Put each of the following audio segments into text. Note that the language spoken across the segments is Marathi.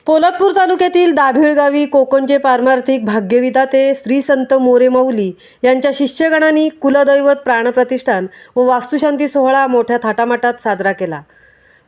पोलादपूर तालुक्यातील दाभिळ गावी कोकणचे पारमार्थिक भाग्यविधाते श्री संत मोरे माऊली यांच्या शिष्यगणांनी कुलदैवत प्राणप्रतिष्ठान व वास्तुशांती सोहळा मोठ्या थाटामाटात साजरा केला।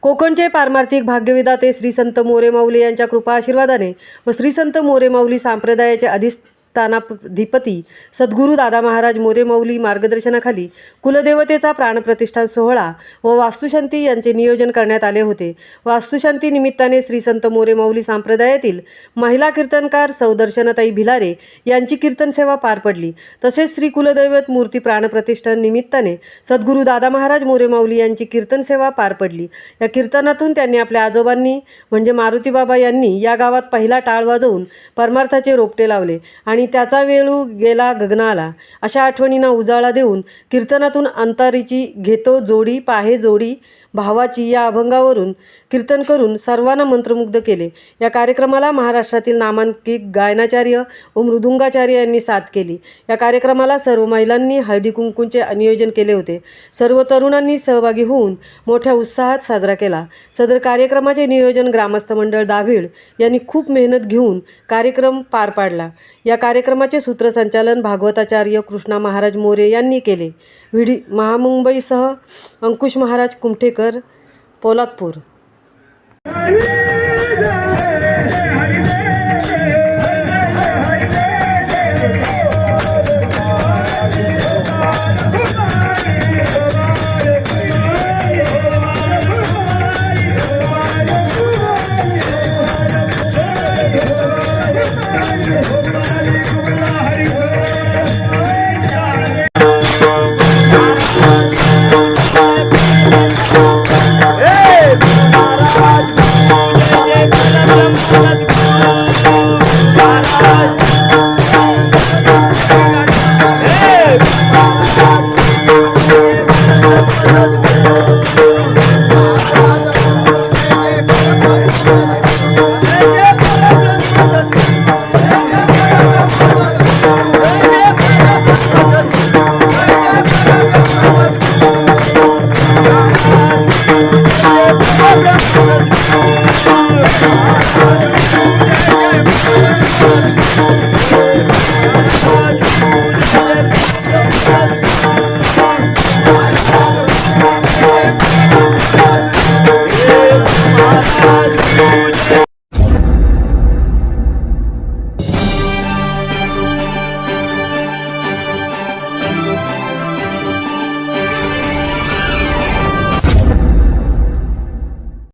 कोकणचे पारमार्थिक भाग्यविधाते श्री संत मोरे माऊली यांच्या कृपा आशीर्वादाने व श्री संत मोरे माऊली संप्रदायाचे अधिष्ठानाधिपती सद्गुरू दादा महाराज मोरे माऊली मार्गदर्शनाखाली कुलदेवतेचा प्राणप्रतिष्ठान सोहळा व वास्तुशांती यांचे नियोजन करण्यात आले होते। वास्तुशांती निमित्ताने श्री संत मोरे माऊली संप्रदायातील महिला कीर्तनकार सौदर्शनताई भिलारे यांची कीर्तन सेवा पार पडली। तसेच श्री कुलदैवत मूर्ती प्राणप्रतिष्ठान निमित्ताने सद्गुरू दादा महाराज मोरे माऊली यांची कीर्तन सेवा पार पडली। या कीर्तनातून त्यांनी आपल्या आजोबांनी म्हणजे मारुती बाबा यांनी या गावात पहिला टाळ वाजवून परमार्थाचे रोपटे लावले आणि त्याचा वेळू गेला गगनाला अशा आठवणींना उजाळा देऊन कीर्तनातून अंतारीची घेतो जोडी पाहे जोडी भावाची या अभंगावरून कीर्तन करून सर्वांना मंत्रमुग्ध केले। या कार्यक्रमाला महाराष्ट्रातील नामांकित गायनाचार्य व मृदुंगाचार्य यांनी साथ केली। या कार्यक्रमाला सर्व महिलांनी हळदी कुंकूचे नियोजन केले होते। सर्व तरुणांनी सहभागी होऊन मोठ्या उत्साहात साजरा केला। सदर कार्यक्रमाचे नियोजन ग्रामस्थ मंडळ दाभिळ यांनी खूप मेहनत घेऊन कार्यक्रम पार पाडला। या कार्यक्रमाचे सूत्रसंचालन भागवताचार्य कृष्णा महाराज मोरे यांनी केले। महामुंबईसह अंकुश महाराज कुमठेकर, पोलादपूर।